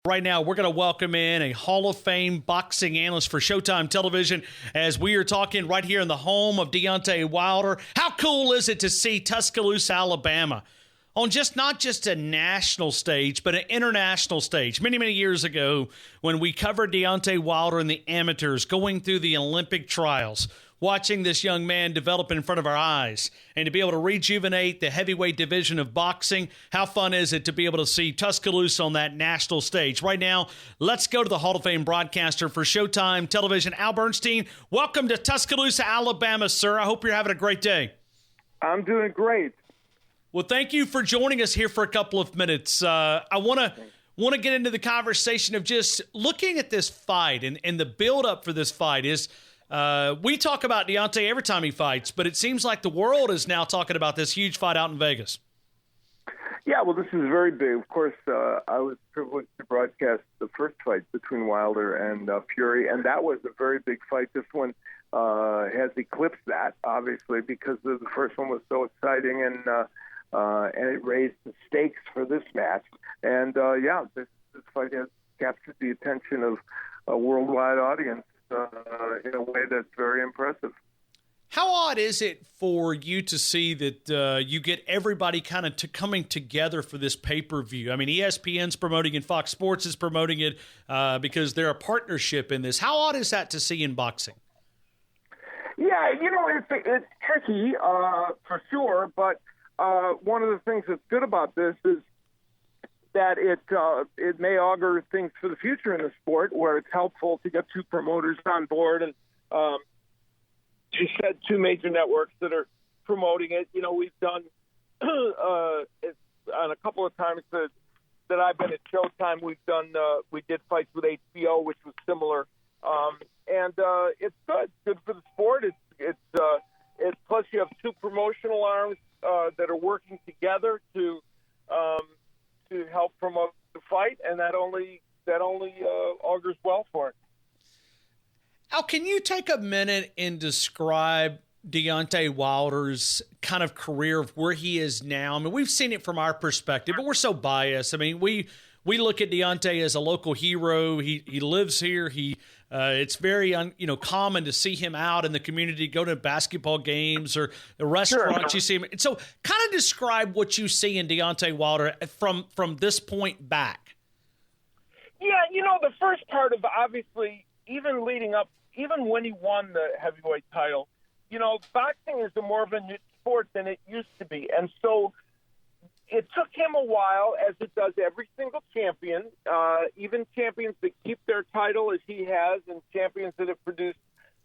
Right now, we're going to welcome in a Hall of Fame boxing analyst for Showtime Television as we are talking right here in the home of Deontay Wilder. How cool is it to see Tuscaloosa, Alabama, on not just a national stage, but an international stage? Many, many years ago, when we covered Deontay Wilder and the amateurs going through the Olympic trials, watching this young man develop in front of our eyes, and to be able to rejuvenate the heavyweight division of boxing, how fun is it to be able to see Tuscaloosa on that national stage? Right now, let's go to the Hall of Fame broadcaster for Showtime Television, Al Bernstein. Welcome to Tuscaloosa, Alabama, sir. I hope you're having a great day. I'm doing great. Well, thank you for joining us here for a couple of minutes. I want to get into the conversation of just looking at this fight and the build-up for this fight is we talk about Deontay every time he fights, but it seems like the world is now talking about this huge fight out in Vegas. Yeah, well, this is very big. Of course, I was privileged to broadcast the first fight between Wilder and Fury, and that was a very big fight. This one has eclipsed that, obviously, because the first one was so exciting, and it raised the stakes for this match. And, this fight has captured the attention of a worldwide audience in a way that's very impressive. How odd is it for you to see that you get everybody kind of coming together for this pay-per-view? I mean, ESPN's promoting it, Fox Sports is promoting it because they're a partnership in this. How odd is that to see in boxing? Yeah, it's tricky for sure, but one of the things that's good about this is that it may augur things for the future in the sport, where it's helpful to get two promoters on board, and you said two major networks that are promoting it. We've done it on a couple of times that I've been at Showtime. We did fights with HBO, which was similar, and it's good for the sport. It's plus you have two promotional arms that are working together to help promote the fight, and that only augurs well for it. Al, can you take a minute and describe Deontay Wilder's kind of career of where he is now? I mean, we've seen it from our perspective, but we're so biased. I mean, we look at Deontay as a local hero. He lives here. It's very common to see him out in the community, go to basketball games or the restaurants. Sure. You see him. And so kind of describe what you see in Deontay Wilder from this point back. Yeah, the first part of, obviously, even leading up, even when he won the heavyweight title, boxing is more of a niche sport than it used to be. And so it took him a while, as it does every single champion, even champions that keep their title as he has, and champions that have produced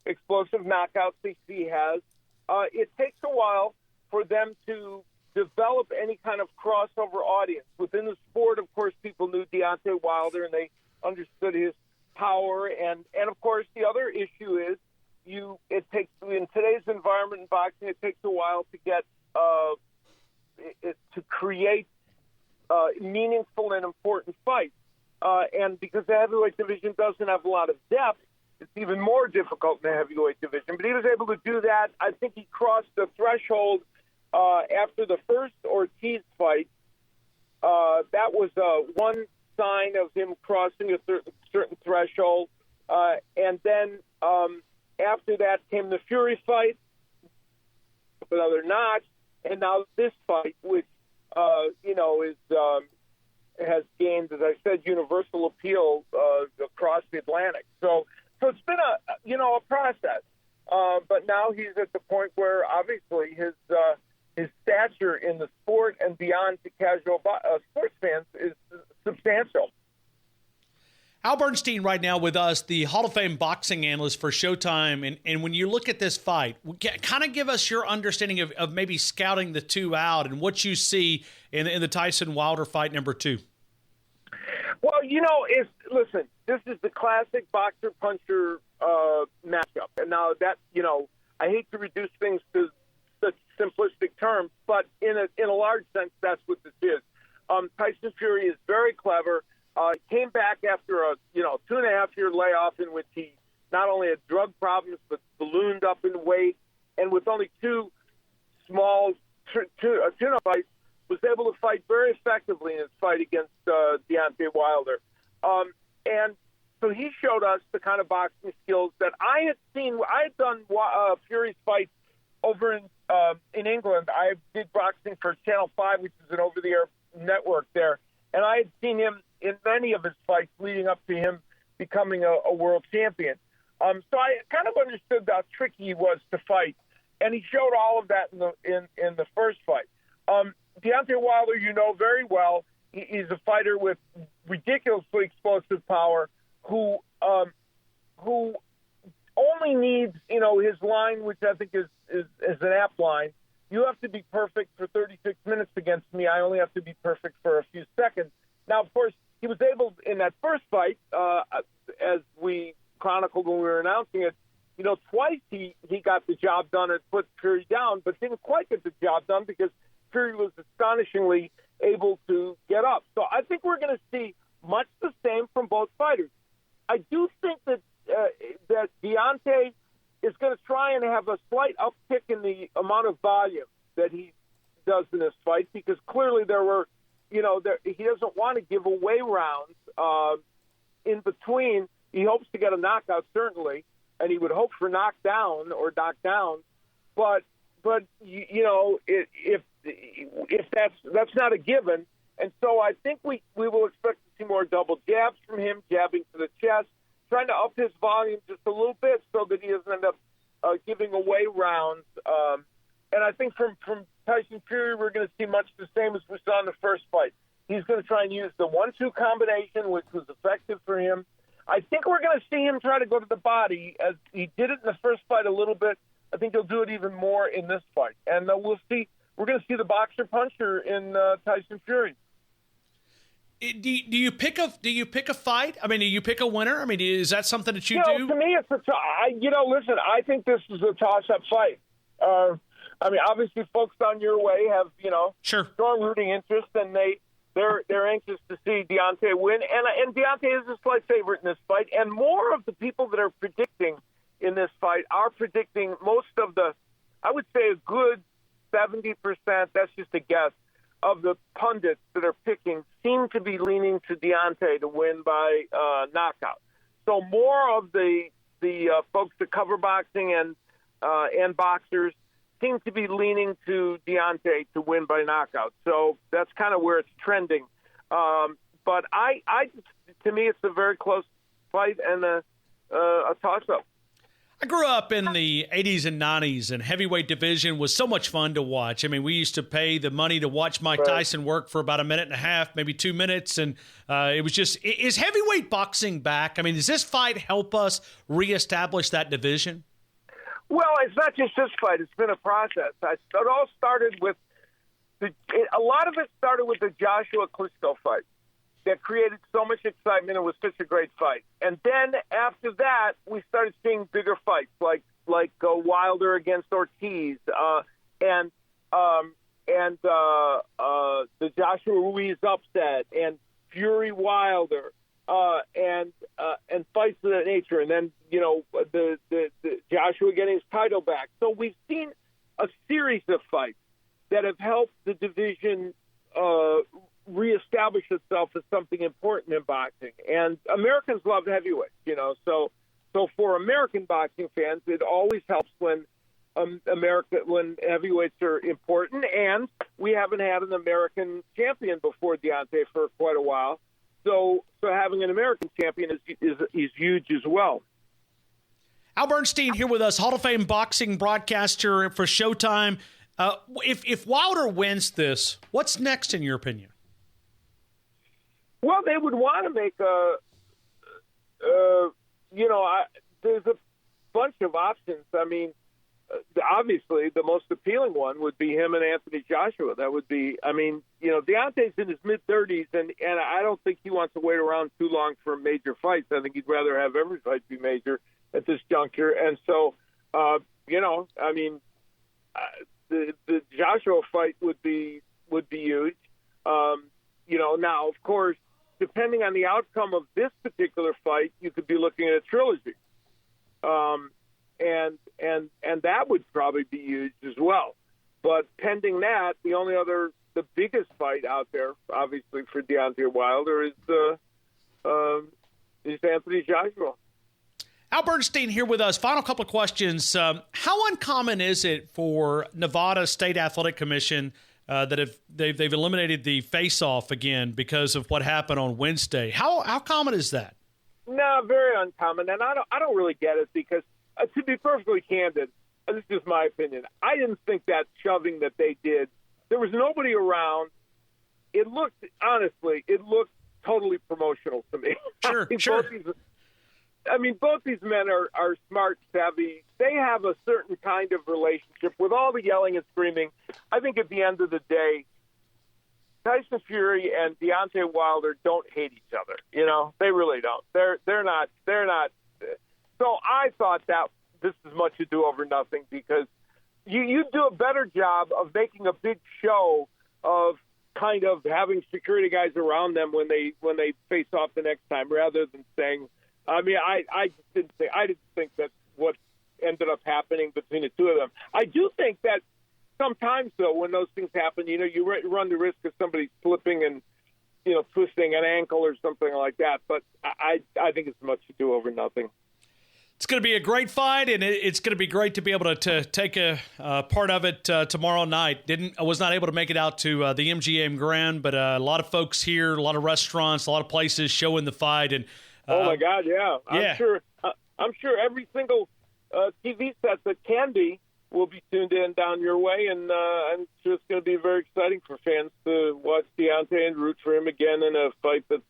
explosive knockouts as he has. It takes a while for them to develop any kind of crossover audience. Within the sport, of course, people knew Deontay Wilder, and they understood his power. And of course, the other issue is it takes, in today's environment in boxing, it takes a while to get to create meaningful and important fights. And because the heavyweight division doesn't have a lot of depth, it's even more difficult in the heavyweight division. But he was able to do that. I think he crossed the threshold after the first Ortiz fight. That was one sign of him crossing a certain threshold. And then after that came the Fury fight, another notch. And now this fight, which has gained, as I said, universal appeal across the Atlantic. So it's been a process. But now he's at the point where obviously his stature in the sport and beyond to casual sports fans is substantial. Al Bernstein right now with us, the Hall of Fame boxing analyst for Showtime. And when you look at this fight, kind of give us your understanding of maybe scouting the two out and what you see in the Tyson Wilder fight number 2. Well, listen, this is the classic boxer-puncher matchup. And now that, I hate to reduce things to such simplistic terms, but in a large sense, that's what this is. Tyson Fury is very clever. Came back after a 2.5-year layoff in which he not only had drug problems but ballooned up in weight, and with only two small tune-up fights, was able to fight very effectively in his fight against Deontay Wilder. And so he showed us the kind of boxing skills that I had seen. I had done Fury's fights over in England. I did boxing for Channel 5, which is an over-the-air network there. And I had seen him in many of his fights leading up to him becoming a world champion. So I kind of understood how tricky he was to fight. And he showed all of that in the first fight. Deontay Wilder, you know very well, he's a fighter with ridiculously explosive power who only needs, his line, which I think is an apt line. You have to be perfect for 36 minutes against me. I only have to be perfect for a few seconds. Now, of course, he was able in that first fight, as we chronicled when we were announcing it, twice he got the job done and put Fury down, but didn't quite get the job done because Fury was astonishingly able to get up. So I think we're going to see much the same from both fighters. I do think that Deontay is going to try and have a slight uptick in the amount of volume that he does in this fight because clearly there were, he doesn't want to give away rounds in between. He hopes to get a knockout, certainly, and he would hope for knockdown or knockdowns. But if that's not a given, and so I think we will expect to see more double jabs from him, jabbing to the chest, trying to up his volume just a little bit so that he doesn't end up giving away rounds. And I think from Tyson Fury, we're going to see much the same as we saw in the first fight. He's going to try and use the 1-2 combination, which was effective for him. I think we're going to see him try to go to the body, as he did it in the first fight a little bit. I think he'll do it even more in this fight. And we'll see. We're going to see the boxer puncher in Tyson Fury. Do you pick a fight? I mean, do you pick a winner? I mean, is that something that you do? To me, it's listen, I think this is a toss-up fight. Obviously, folks down your way have, sure, strong rooting interest, and they're anxious to see Deontay win. And Deontay is a slight favorite in this fight. And more of the people that are predicting in this fight are predicting most of the, I would say a good 70%, that's just a guess, of the pundits that are picking seem to be leaning to Deontay to win by knockout. So more of the folks that cover boxing and boxers seem to be leaning to Deontay to win by knockout. So that's kind of where it's trending. But to me, it's a very close fight and a toss-up. I grew up in the 80s and 90s, and heavyweight division was so much fun to watch. I mean, we used to pay the money to watch Mike Tyson work for about a minute and a half, maybe 2 minutes, and it was just – is heavyweight boxing back? I mean, does this fight help us reestablish that division? Well, it's not just this fight. It's been a process. It all started with a lot of it started with the Joshua Klitschko fight that created so much excitement and was such a great fight. And then after that, we started seeing bigger fights like Wilder against Ortiz and the Joshua Ruiz upset and Fury Wilder and fights of that nature. And then the Joshua getting his title back. So we've seen a series of fights that have helped the division reestablish itself as something important in boxing. And Americans love heavyweights, so for American boxing fans, it always helps when when heavyweights are important. And we haven't had an American champion before Deontay for quite a while. So having an American champion is huge as well. Al Bernstein here with us, Hall of Fame boxing broadcaster for Showtime. If Wilder wins this, what's next in your opinion? Well, they would want to make there's a bunch of options. I mean, obviously the most appealing one would be him and Anthony Joshua. That would be, Deontay's in his mid-30s, and I don't think he wants to wait around too long for major fights. I think he'd rather have every fight be major at this juncture. And so, the Joshua fight would be huge. Now, of course, depending on the outcome of this particular fight, you could be looking at a trilogy. And that would probably be huge as well. But pending that, the biggest fight out there, obviously, for Deontay Wilder is is Anthony Joshua. Al Bernstein here with us. Final couple of questions. How uncommon is it for Nevada State Athletic Commission that they've eliminated the face-off again because of what happened on Wednesday? How common is that? No, very uncommon, and I don't really get it because, to be perfectly candid, and this is just my opinion, I didn't think that shoving that they did, there was nobody around. It looked totally promotional to me. Sure. Both these men are smart, savvy. They have a certain kind of relationship with all the yelling and screaming. I think at the end of the day, Tyson Fury and Deontay Wilder don't hate each other. You know, they really don't. They're not. So I thought that this is much ado over nothing because you do a better job of making a big show of kind of having security guys around them when they face off the next time, rather than saying. I mean, I didn't think that what ended up happening between the two of them. I do think that sometimes, though, when those things happen, you run the risk of somebody slipping and, twisting an ankle or something like that. But I think it's much ado over nothing. It's going to be a great fight, and it's going to be great to be able to take a part of it tomorrow night. I was not able to make it out to the MGM Grand, but a lot of folks here, a lot of restaurants, a lot of places showing the fight, and. Oh my God! Yeah, I'm sure every single TV set that can be will be tuned in down your way, and I'm sure it's going to be very exciting for fans to watch Deontay and root for him again in a fight that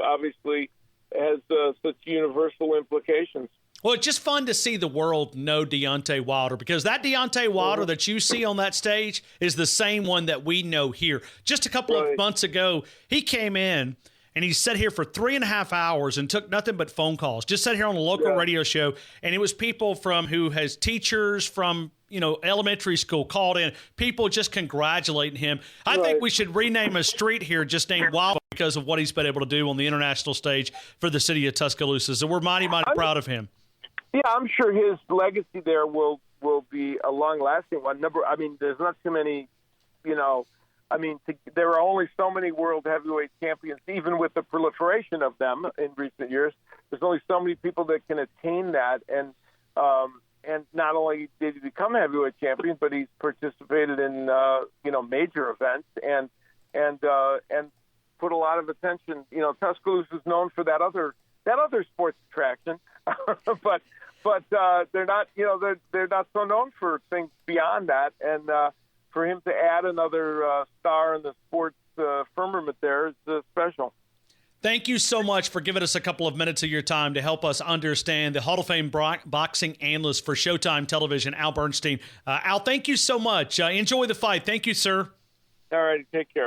obviously has such universal implications. Well, it's just fun to see the world know Deontay Wilder because that Deontay Wilder that you see on that stage is the same one that we know here. Just a couple of months ago, he came in. And he sat here for 3.5 hours and took nothing but phone calls. Just sat here on a local radio show, and it was people who has teachers from elementary school called in. People just congratulating him. I think we should rename a street here just named Wilder because of what he's been able to do on the international stage for the city of Tuscaloosa. So we're mighty proud of him. Yeah, I'm sure his legacy there will be a long-lasting one. There's not too many, there are only so many world heavyweight champions, even with the proliferation of them in recent years. There's only so many people that can attain that, and not only did he become a heavyweight champion, but he's participated in major events and put a lot of attention. Tuscaloosa is known for that other sports attraction, but they're not they're not so known for things beyond that, and. For him to add another star in the sports firmament there is special. Thank you so much for giving us a couple of minutes of your time to help us understand the Hall of Fame boxing analyst for Showtime Television, Al Bernstein. Al, thank you so much. Enjoy the fight. Thank you, sir. All right. Take care.